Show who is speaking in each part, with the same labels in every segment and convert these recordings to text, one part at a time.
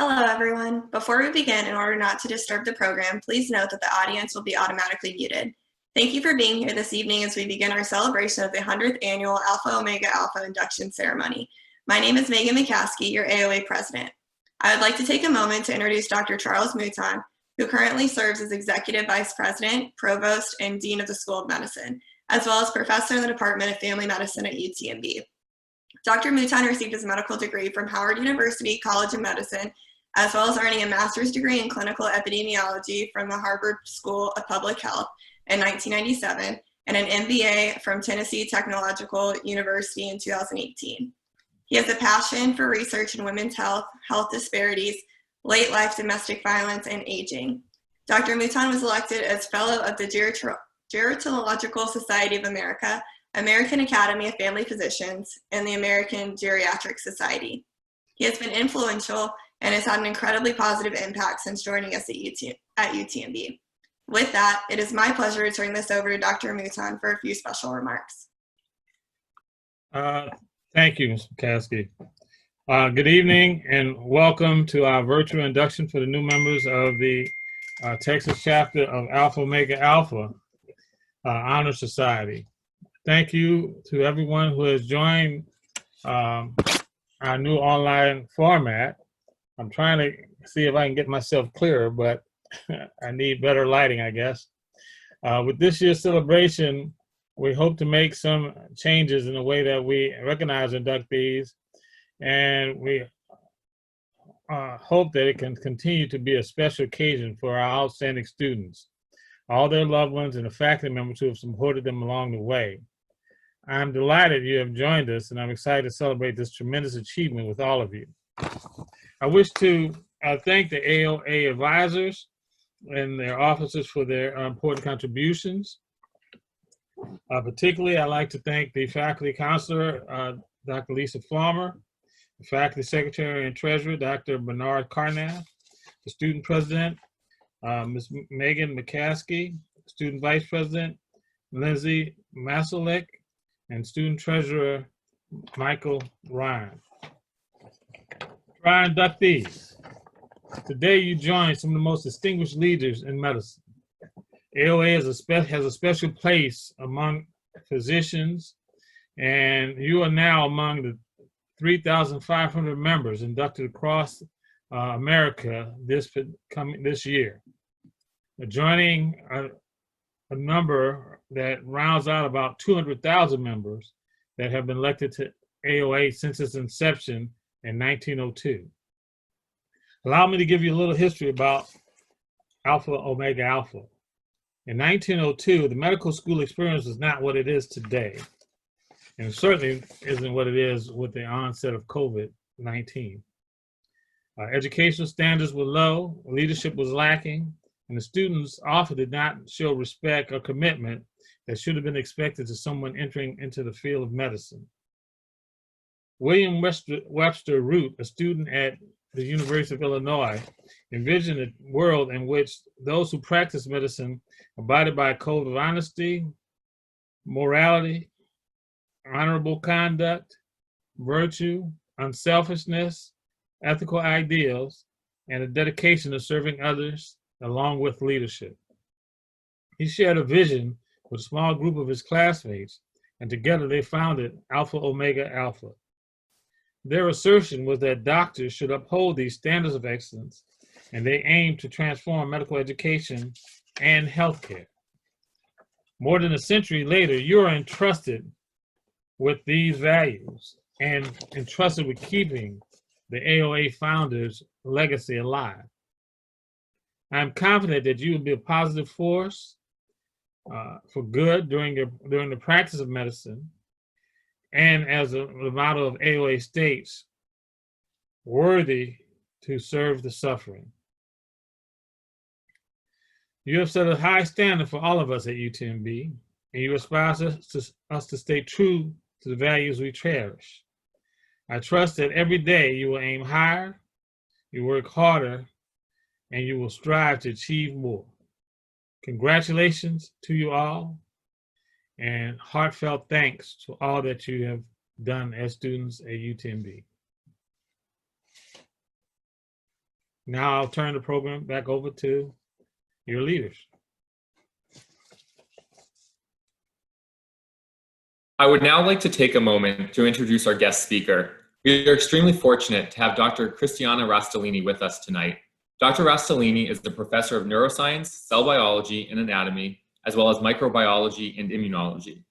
Speaker 1: Hello, everyone. Before we begin, in order not to disturb the program, please note that the audience will be automatically muted. Thank you for being here this evening as we begin our celebration of the 100th Annual Alpha Omega Alpha Induction Ceremony. My name is Megan McCaskey, your AOA President. I would like to take a moment to introduce Dr. Charles Mouton, who currently serves as Executive Vice President, Provost, and Dean of the School of Medicine, as well as Professor in the Department of Family Medicine at UTMB. Dr. Mouton received his medical degree from Howard University College of Medicine, as well as earning a master's degree in clinical epidemiology from the Harvard School of Public Health in 1997 and an MBA from Tennessee Technological University in 2018. He has a passion for research in women's health, health disparities, late life domestic violence, and aging. Dr. Mouton was elected as Fellow of the Gerontological Society of America, American Academy of Family Physicians, and the American Geriatric Society. He has been influential and has had an incredibly positive impact since joining us at UTMB. With that, it is my pleasure to turn this over to Dr. Mouton for a few special remarks.
Speaker 2: Thank you, Ms. McCaskey. Good evening and welcome to our virtual induction for the new members of the Texas chapter of Alpha Omega Alpha Honor Society. Thank you to everyone who has joined our new online format. I'm trying to see if I can get myself clearer, but I need better lighting, I guess. With this year's celebration, we hope to make some changes in the way that we recognize inductees, and we hope that it can continue to be a special occasion for our outstanding students, all their loved ones, and the faculty members who have supported them along the way. I'm delighted you have joined us, and I'm excited to celebrate this tremendous achievement with all of you. I wish to thank the AOA advisors and their officers for their important contributions. Particularly, I'd like to thank the faculty counselor, Dr. Lisa Farmer, the faculty secretary and treasurer, Dr. Bernard Carnath, the student president, Ms. Megan McCaskey, student vice president, Lindsay Masalek, and student treasurer, Michael Ryan. To our inductees, today you join some of the most distinguished leaders in medicine. AOA has a special place among physicians, and you are now among the 3,500 members inducted across America this year. Joining a number that rounds out about 200,000 members that have been elected to AOA since its inception in 1902. Allow me to give you a little history about Alpha Omega Alpha. In 1902, the medical school experience was not what it is today, and it certainly isn't what it is with the onset of COVID-19. Educational standards were low, leadership was lacking, and the students often did not show respect or commitment that should have been expected to someone entering into the field of medicine. William Webster Root, a student at the University of Illinois, envisioned a world in which those who practice medicine abided by a code of honesty, morality, honorable conduct, virtue, unselfishness, ethical ideals, and a dedication to serving others along with leadership. He shared a vision with a small group of his classmates, and together they founded Alpha Omega Alpha. Their assertion was that doctors should uphold these standards of excellence, and they aimed to transform medical education and healthcare. More than a century later, you are entrusted with these values and entrusted with keeping the AOA founders' legacy alive. I'm confident that you will be a positive force for good during the practice of medicine, and as the motto of AOA states, worthy to serve the suffering. You have set a high standard for all of us at UTMB, and you aspire us to stay true to the values we cherish. I trust that every day you will aim higher, you work harder, and you will strive to achieve more. Congratulations to you all, and heartfelt thanks to all that you have done as students at UTMB. Now I'll turn the program back over to your leaders.
Speaker 3: I would now like to take a moment to introduce our guest speaker. We are extremely fortunate to have Dr. Cristiana Rastellini with us tonight. Dr. Rastellini is the professor of neuroscience, cell biology, and anatomy, as well as microbiology and immunology.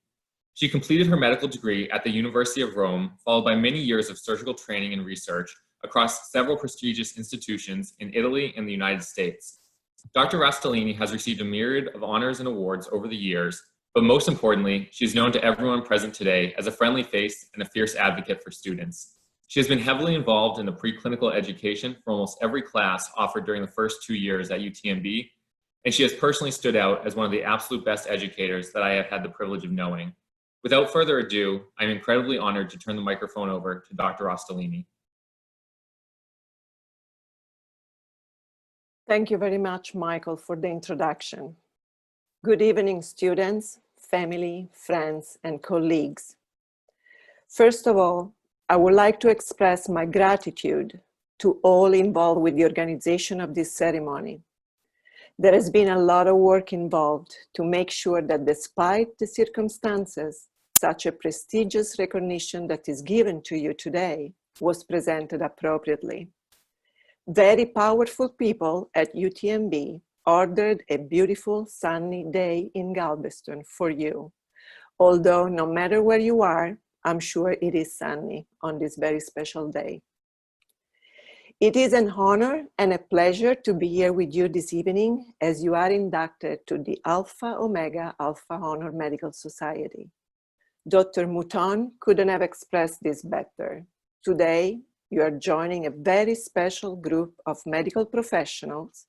Speaker 3: She completed her medical degree at the University of Rome, followed by many years of surgical training and research across several prestigious institutions in Italy and the United States. Dr. Rastellini has received a myriad of honors and awards over the years, but most importantly, she is known to everyone present today as a friendly face and a fierce advocate for students. She has been heavily involved in the preclinical education for almost every class offered during the first 2 years at UTMB, and she has personally stood out as one of the absolute best educators that I have had the privilege of knowing. Without further ado, I'm incredibly honored to turn the microphone over to Dr. Rastellini.
Speaker 4: Thank you very much, Michael, for the introduction. Good evening, students, family, friends, and colleagues. First of all, I would like to express my gratitude to all involved with the organization of this ceremony. There has been a lot of work involved to make sure that despite the circumstances, such a prestigious recognition that is given to you today was presented appropriately. Very powerful people at UTMB ordered a beautiful sunny day in Galveston for you. Although no matter where you are, I'm sure it is sunny on this very special day. It is an honor and a pleasure to be here with you this evening as you are inducted to the Alpha Omega Alpha Honor Medical Society. Dr. Mouton couldn't have expressed this better. Today, you are joining a very special group of medical professionals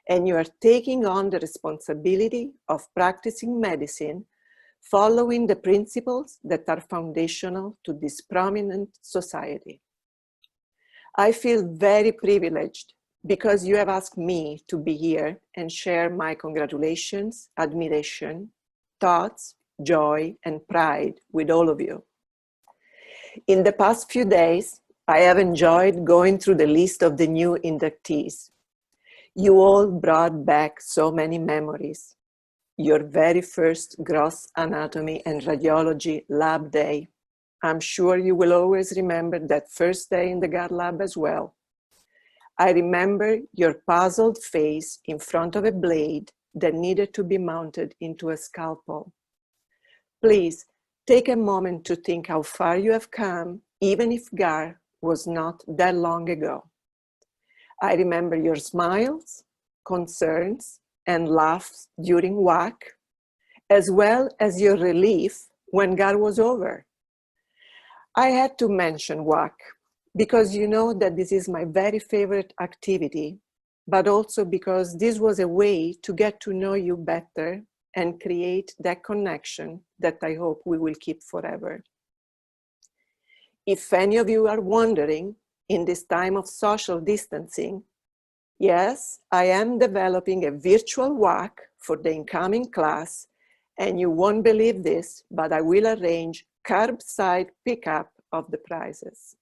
Speaker 4: and you are taking on the responsibility of practicing medicine following the principles that are foundational to this prominent society. I feel very privileged because you have asked me to be here and share my congratulations, admiration, thoughts, joy, and pride with all of you. In the past few days, I have enjoyed going through the list of the new inductees. You all brought back so many memories. Your very first gross anatomy and radiology lab day. I'm sure you will always remember that first day in the gut lab as well. I remember your puzzled face in front of a blade that needed to be mounted into a scalpel. Please take a moment to think how far you have come, even if GAR was not that long ago. I remember your smiles, concerns, and laughs during WAC, as well as your relief when GAR was over. I had to mention WAC because you know that this is my very favorite activity, but also because this was a way to get to know you better and create that connection that I hope we will keep forever. If any of you are wondering, in this time of social distancing, yes, I am developing a virtual WAC for the incoming class, and you won't believe this, but I will arrange curbside pickup of the prizes.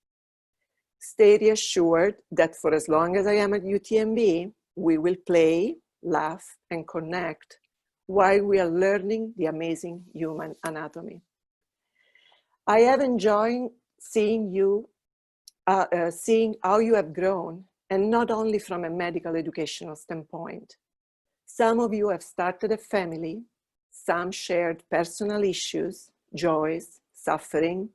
Speaker 4: Stay reassured that for as long as I am at UTMB, we will play, laugh, and connect while we are learning the amazing human anatomy. I have enjoyed seeing how you have grown, and not only from a medical educational standpoint. Some of you have started a family, some shared personal issues, joys, suffering.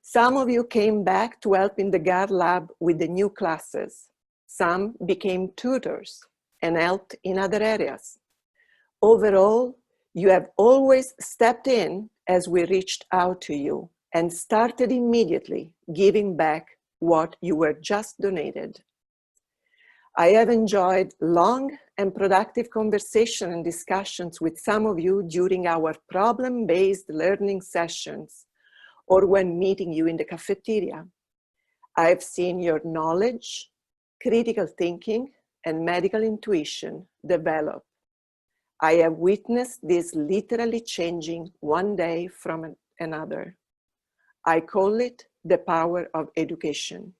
Speaker 4: Some of you came back to help in the GAR lab with the new classes. Some became tutors and helped in other areas. Overall, you have always stepped in as we reached out to you and started immediately giving back what you were just donated. I have enjoyed long and productive conversation and discussions with some of you during our problem-based learning sessions or when meeting you in the cafeteria. I've seen your knowledge, critical thinking, and medical intuition develop. I have witnessed this literally changing one day from another. I call it the power of education.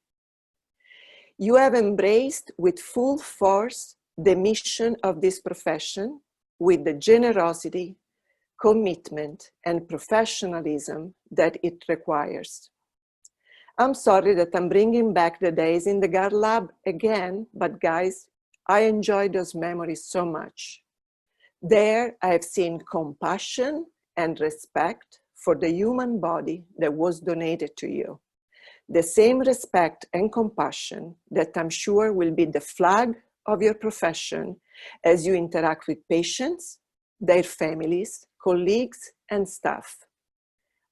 Speaker 4: You have embraced with full force the mission of this profession with the generosity, commitment, and professionalism that it requires. I'm sorry that I'm bringing back the days in the GAR lab again, but guys, I enjoy those memories so much. There, I have seen compassion and respect for the human body that was donated to you. The same respect and compassion that I'm sure will be the flag of your profession as you interact with patients, their families, colleagues, and staff.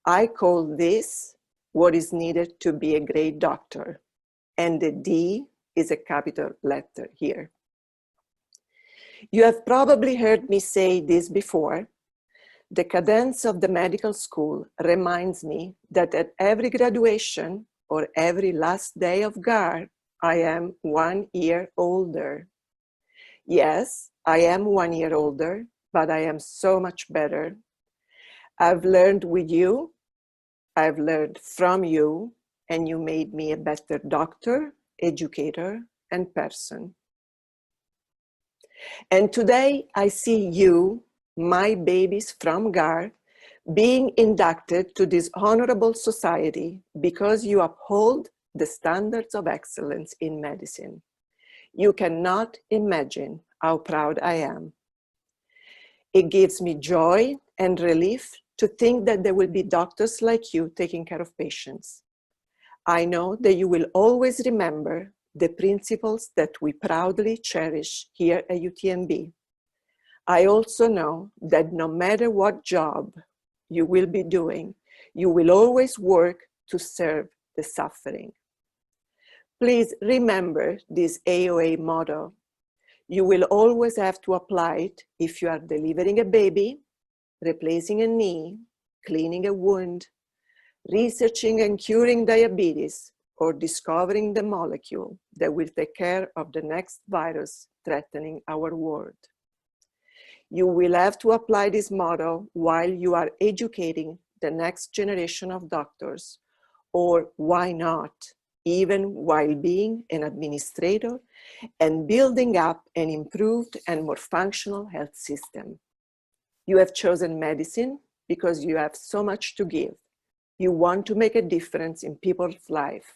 Speaker 4: I call this what is needed to be a great doctor, and the D is a capital letter here. You have probably heard me say this before. The cadence of the medical school reminds me that at every graduation or every last day of GAR, I am 1 year older. Yes, I am 1 year older, but I am so much better. I've learned with you, I've learned from you, and you made me a better doctor, educator, and person. And today I see you, my babies from GAR, being inducted to this honorable society because you uphold the standards of excellence in medicine. You cannot imagine how proud I am. It gives me joy and relief to think that there will be doctors like you taking care of patients. I know that you will always remember the principles that we proudly cherish here at UTMB. I also know that no matter what job you will be doing, you will always work to serve the suffering. Please remember this AOA motto. You will always have to apply it if you are delivering a baby, replacing a knee, cleaning a wound, researching and curing diabetes, or discovering the molecule that will take care of the next virus threatening our world. You will have to apply this motto while you are educating the next generation of doctors, or why not, even while being an administrator and building up an improved and more functional health system. You have chosen medicine because you have so much to give. You want to make a difference in people's lives.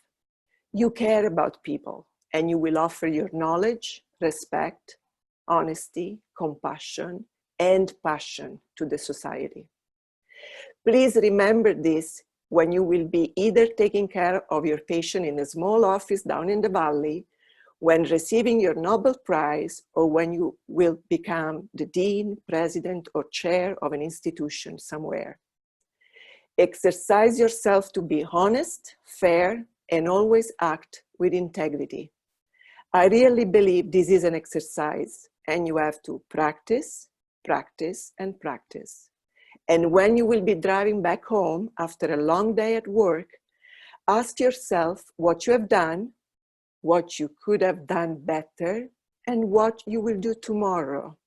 Speaker 4: You care about people, and you will offer your knowledge, respect, honesty, compassion, and passion to the society. Please remember this when you will be either taking care of your patient in a small office down in the valley, when receiving your Nobel Prize, or when you will become the dean, president, or chair of an institution somewhere. Exercise yourself to be honest, fair, and always act with integrity. I really believe this is an exercise, and you have to practice, practice, and practice. And when you will be driving back home after a long day at work, ask yourself what you have done, what you could have done better, and what you will do tomorrow.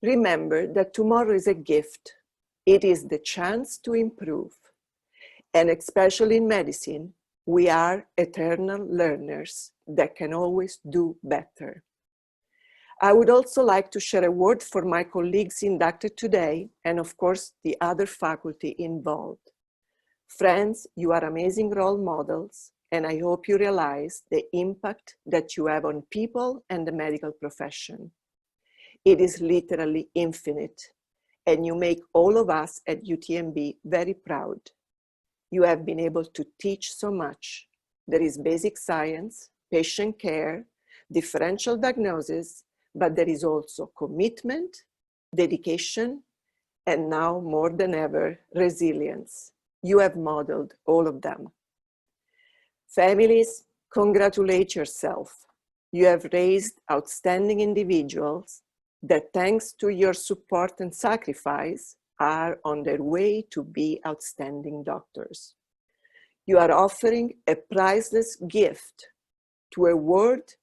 Speaker 4: Remember that tomorrow is a gift. It is the chance to improve. And especially in medicine, we are eternal learners that can always do better. I would also like to share a word for my colleagues inducted today, and of course, the other faculty involved. Friends, you are amazing role models, and I hope you realize the impact that you have on people and the medical profession. It is literally infinite, and you make all of us at UTMB very proud. You have been able to teach so much. There is basic science, patient care, differential diagnosis, but there is also commitment, dedication, and now more than ever, resilience. You have modeled all of them. Families, congratulate yourself. You have raised outstanding individuals that, thanks to your support and sacrifice, are on their way to be outstanding doctors. You are offering a priceless gift to a world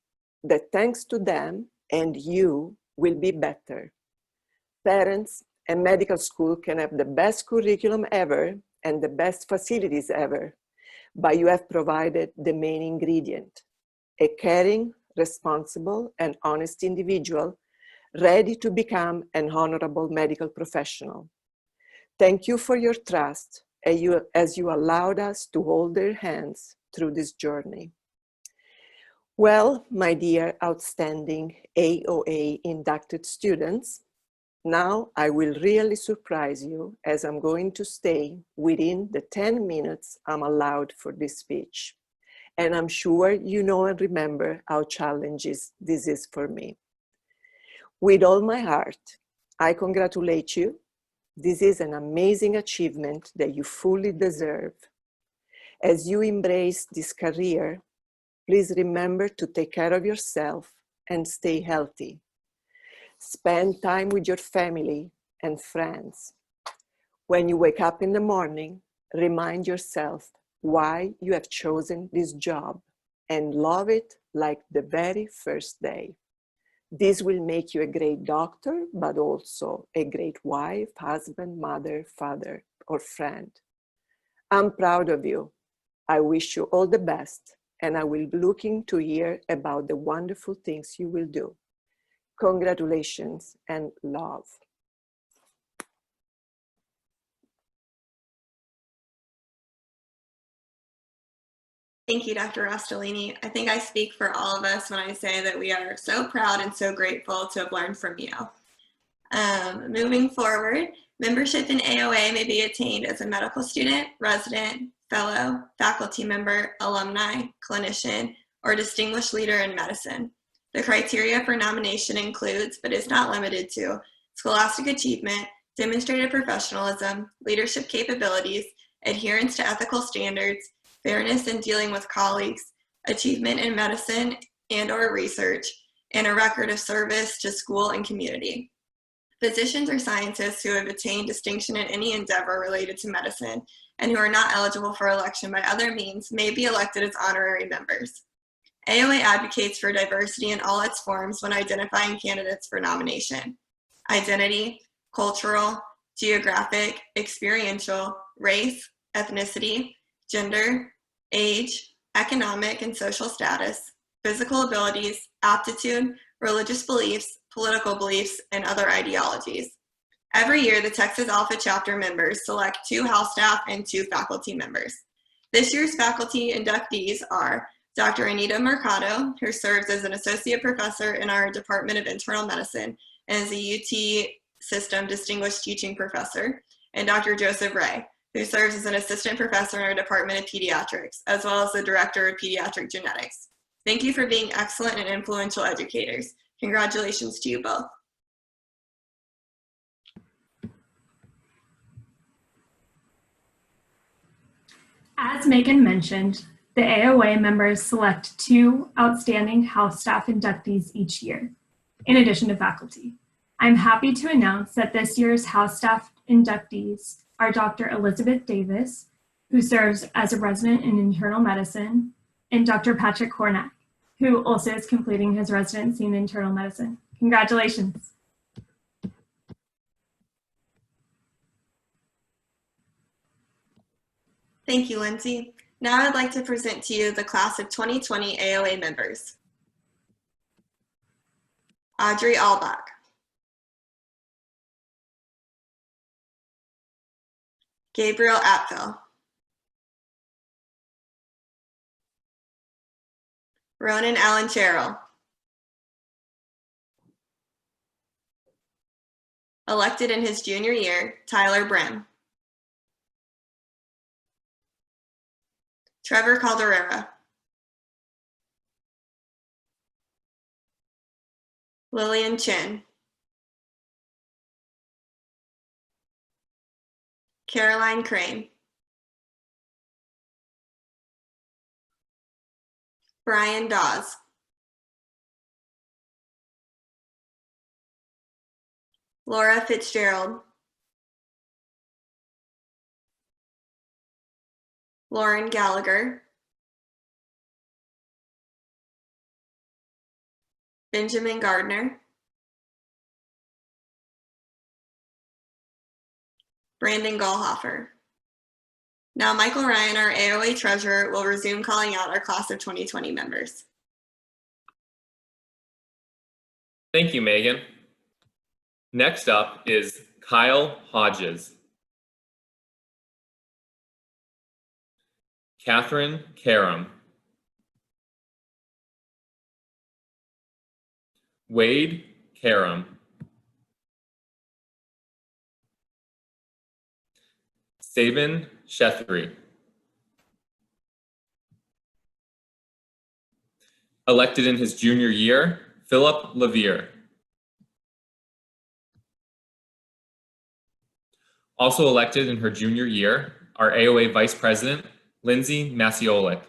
Speaker 4: that, thanks to them and you, will be better. Parents and medical school can have the best curriculum ever and the best facilities ever, but you have provided the main ingredient, a caring, responsible, and honest individual ready to become an honorable medical professional. Thank you for your trust as you allowed us to hold their hands through this journey. Well, my dear outstanding AOA inducted students, now I will really surprise you as I'm going to stay within the 10 minutes I'm allowed for this speech. And I'm sure you know and remember how challenging this is for me. With all my heart, I congratulate you. This is an amazing achievement that you fully deserve. As you embrace this career, please remember to take care of yourself and stay healthy. Spend time with your family and friends. When you wake up in the morning, remind yourself why you have chosen this job and love it like the very first day. This will make you a great doctor, but also a great wife, husband, mother, father, or friend. I'm proud of you. I wish you all the best, and I will be looking to hear about the wonderful things you will do. Congratulations and love.
Speaker 1: Thank you, Dr. Rostolini. I think I speak for all of us when I say that we are so proud and so grateful to have learned from you. Moving forward, membership in AOA may be attained as a medical student, resident, fellow, faculty member, alumni, clinician, or distinguished leader in medicine. The criteria for nomination includes, but is not limited to, scholastic achievement, demonstrated professionalism, leadership capabilities, adherence to ethical standards, fairness in dealing with colleagues, achievement in medicine and/or research, and a record of service to school and community. Physicians or scientists who have attained distinction in any endeavor related to medicine and who are not eligible for election by other means may be elected as honorary members. AOA advocates for diversity in all its forms when identifying candidates for nomination. Identity, cultural, geographic, experiential, race, ethnicity, gender, age, economic and social status, physical abilities, aptitude, religious beliefs, political beliefs, and other ideologies. Every year, the Texas Alpha Chapter members select 2 house staff and 2 faculty members. This year's faculty inductees are Dr. Anita Mercado, who serves as an associate professor in our Department of Internal Medicine and is a UT System Distinguished Teaching Professor, and Dr. Joseph Ray, who serves as an assistant professor in our Department of Pediatrics, as well as the Director of Pediatric Genetics. Thank you for being excellent and influential educators. Congratulations to you both.
Speaker 5: As Megan mentioned, the AOA members select 2 outstanding house staff inductees each year, in addition to faculty. I'm happy to announce that this year's house staff inductees are Dr. Elizabeth Davis, who serves as a resident in internal medicine, and Dr. Patrick Hornak, who also is completing his residency in internal medicine. Congratulations.
Speaker 1: Thank you, Lindsay. Now I'd like to present to you the class of 2020 AOA members. Audrey Albach. Gabriel Apfel. Ronan Allen Cheryl. Elected in his junior year, Tyler Brim. Trevor Calderera. Lillian Chin. Caroline Crane. Brian Dawes. Laura Fitzgerald. Lauren Gallagher. Benjamin Gardner. Brandon Gallhofer. Now Michael Ryan, our AOA treasurer, will resume calling out our class of 2020 members.
Speaker 3: Thank you, Megan. Next up is Kyle Hodges. Catherine Karam. Wade Karam. Sabin Shethri. Elected in his junior year, Philip Levere. Also elected in her junior year, our AOA Vice President, Lindsay Maciolik.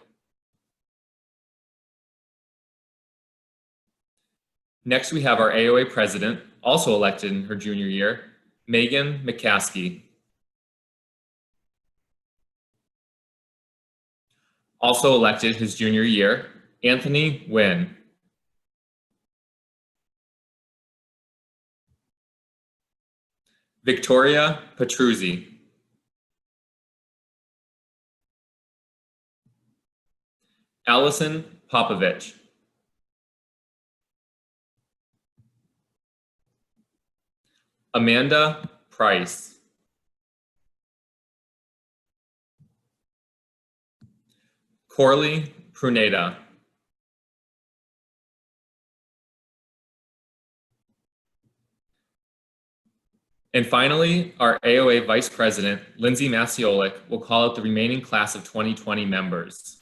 Speaker 3: Next, we have our AOA President, also elected in her junior year, Megan McCaskey. Also elected his junior year, Anthony Nguyen. Victoria Petruzzi. Allison Popovich. Amanda Price. Corley Pruneda. And finally, our AOA Vice President, Lindsay Maciolik, will call out the remaining class of 2020 members.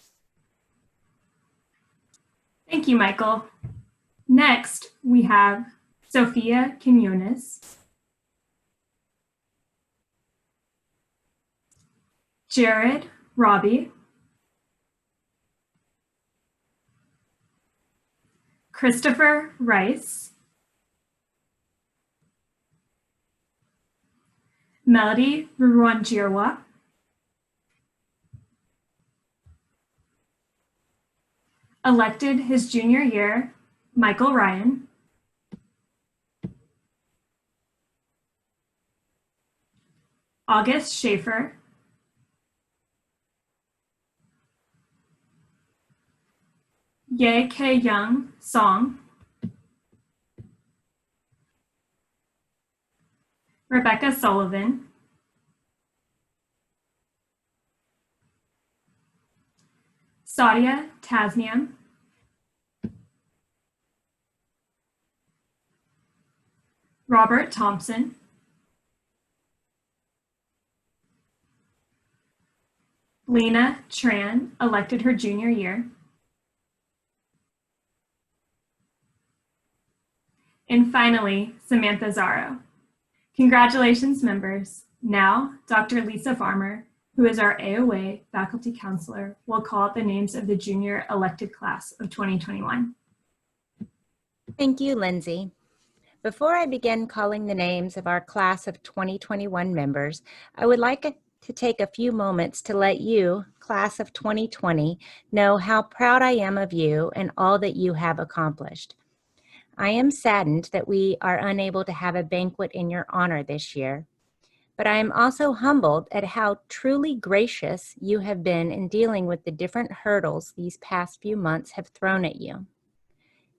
Speaker 5: Thank you, Michael. Next, we have Sophia Quinones, Jared Robbie, Christopher Rice, Melody Ruwanjirwa, elected his junior year, Michael Ryan, August Schaefer, Ye K Young Song, Rebecca Sullivan, Sadia Tasniam, Robert Thompson, Lena Tran, elected her junior year, and finally, Samantha Zaro. Congratulations, members. Now, Dr. Lisa Farmer, who is our AOA faculty counselor, will call out the names of the junior elected class of 2021.
Speaker 6: Thank you, Lindsay. Before I begin calling the names of our class of 2021 members, I would like to take a few moments to let you, class of 2020, know how proud I am of you and all that you have accomplished. I am saddened that we are unable to have a banquet in your honor this year, but I am also humbled at how truly gracious you have been in dealing with the different hurdles these past few months have thrown at you.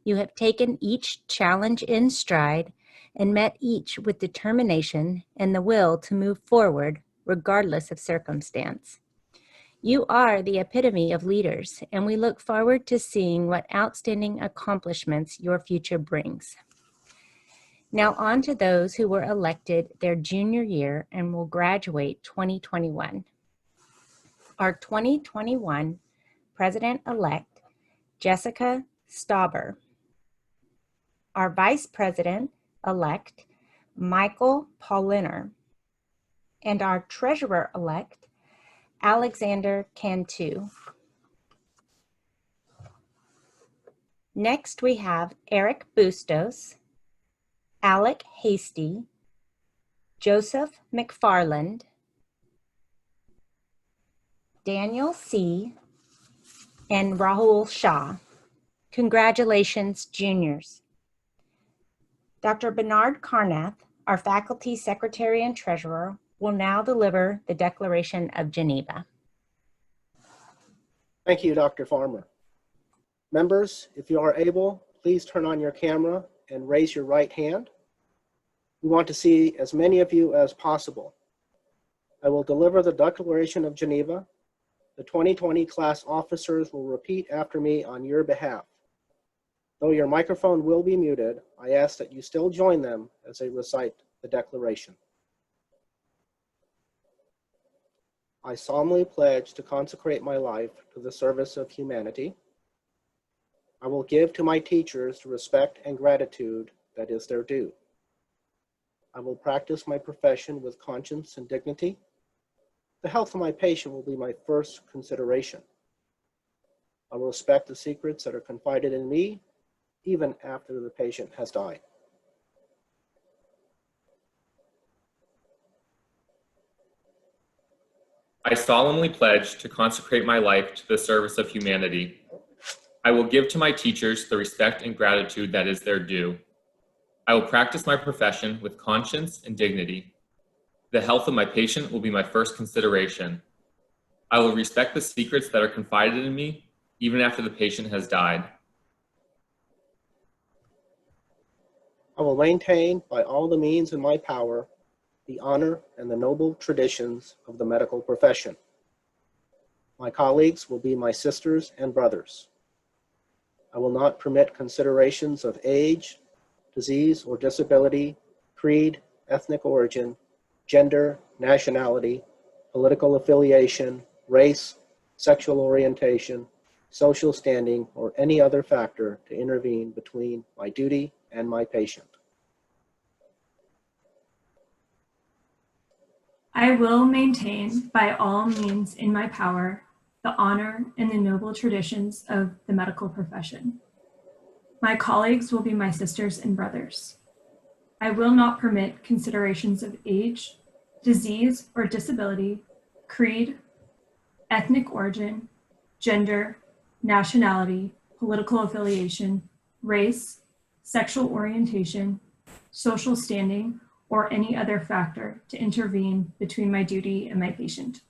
Speaker 6: You have taken each challenge in stride and met each with determination and the will to move forward regardless of circumstance. You are the epitome of leaders, and we look forward to seeing what outstanding accomplishments your future brings. Now on to those who were elected their junior year and will graduate 2021. Our 2021 President-elect, Jessica Stauber. Our Vice President-elect, Michael Pauliner. And our Treasurer-elect, Alexander Cantu. Next, we have Eric Bustos, Alec Hasty, Joseph McFarland, Daniel C., and Rahul Shah. Congratulations, juniors. Dr. Bernard Carnath, our faculty secretary and treasurer, will now deliver the Declaration of Geneva.
Speaker 7: Thank you, Dr. Farmer. Members, if you are able, please turn on your camera and raise your right hand. We want to see as many of you as possible. I will deliver the Declaration of Geneva. The 2020 class officers will repeat after me on your behalf. Though your microphone will be muted, I ask that you still join them as they recite the Declaration. I solemnly pledge to consecrate my life to the service of humanity. I will give to my teachers the respect and gratitude that is their due. I will practice my profession with conscience and dignity. The health of my patient will be my first consideration. I will respect the secrets that are confided in me, even after the patient has died.
Speaker 3: I solemnly pledge to consecrate my life to the service of humanity. I will give to my teachers the respect and gratitude that is their due. I will practice my profession with conscience and dignity. The health of my patient will be my first consideration. I will respect the secrets that are confided in me, even after the patient has died.
Speaker 7: I will maintain, by all the means in my power, the honor and the noble traditions of the medical profession. My colleagues will be my sisters and brothers. I will not permit considerations of age, disease or disability, creed, ethnic origin, gender, nationality, political affiliation, race, sexual orientation, social standing, or any other factor to intervene between my duty and my patient.
Speaker 5: I will maintain, by all means in my power, the honor and the noble traditions of the medical profession. My colleagues will be my sisters and brothers. I will not permit considerations of age, disease or disability, creed, ethnic origin, gender, nationality, political affiliation, race, sexual orientation, social standing, or any other factor to intervene between my duty and my patient.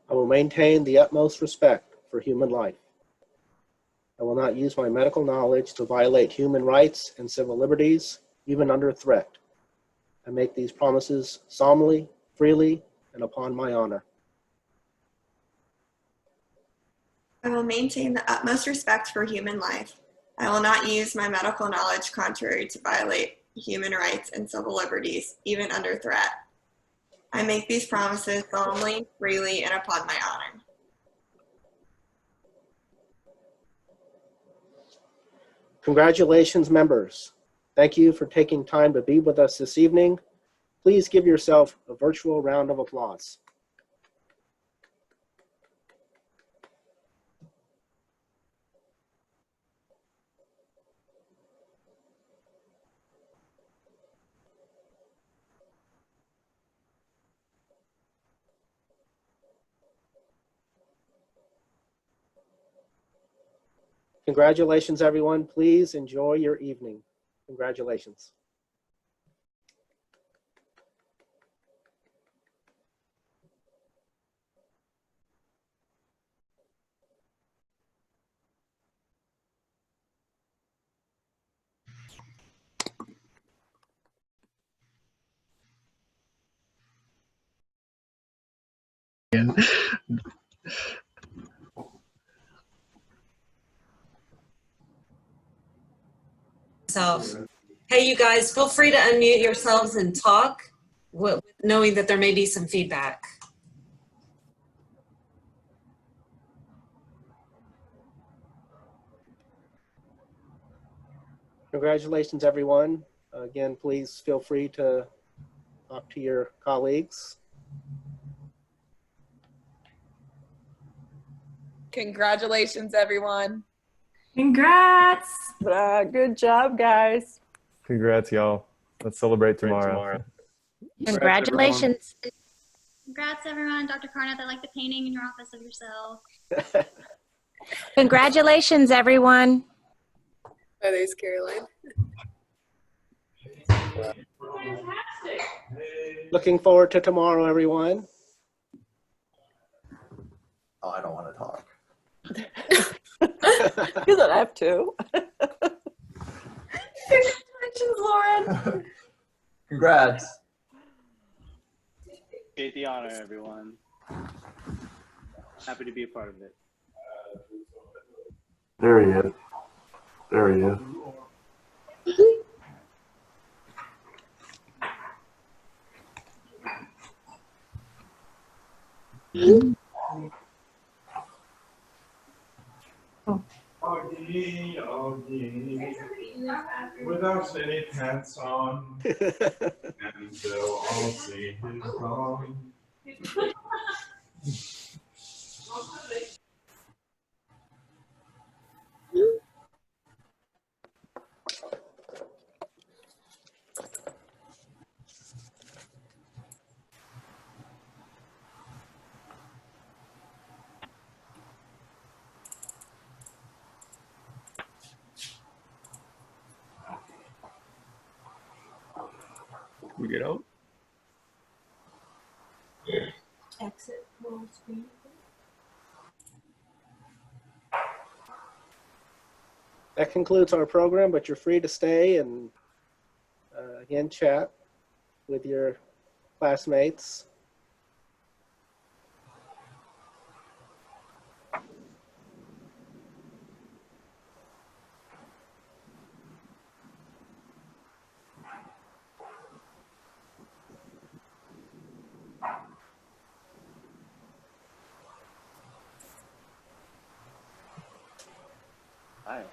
Speaker 7: I will maintain the utmost respect for human life. I will not use my medical knowledge to violate human rights and civil liberties, even under threat. I make these promises solemnly, freely, and upon my honor.
Speaker 1: I will maintain the utmost respect for human life. I will not use my medical knowledge contrary to violate human rights and civil liberties, even under threat. I make these promises solemnly, freely, and upon my honor.
Speaker 7: Congratulations, members. Thank you for taking time to be with us this evening. Please give yourself a virtual round of applause. Congratulations, everyone. Please enjoy your evening. Congratulations.
Speaker 8: Hey, you guys, feel free to unmute yourselves and talk, knowing that there may be some feedback.
Speaker 7: Congratulations, everyone. Again, please feel free to talk to your colleagues.
Speaker 9: Congratulations, everyone.
Speaker 5: Congrats!
Speaker 4: Good job, guys.
Speaker 10: Congrats, y'all. Let's celebrate tomorrow.
Speaker 6: Congratulations.
Speaker 11: Congrats, everyone. Dr. Carnath, I like the painting in your office of yourself.
Speaker 6: Congratulations, everyone.
Speaker 9: Oh, there's Caroline.
Speaker 5: Fantastic.
Speaker 7: Looking forward to tomorrow, everyone.
Speaker 12: Oh, I don't want to talk.
Speaker 4: You don't have to.
Speaker 5: Congratulations, Lauren.
Speaker 12: Congrats.
Speaker 13: Appreciate the honor, everyone. Happy to be a part of it.
Speaker 12: There he is. There he is.
Speaker 2: Augie, Augie, without any pants on, and they'll all see his dog.
Speaker 12: We get out.
Speaker 5: Exit full screen.
Speaker 7: That concludes our program, but you're free to stay and again chat with your classmates. Hi.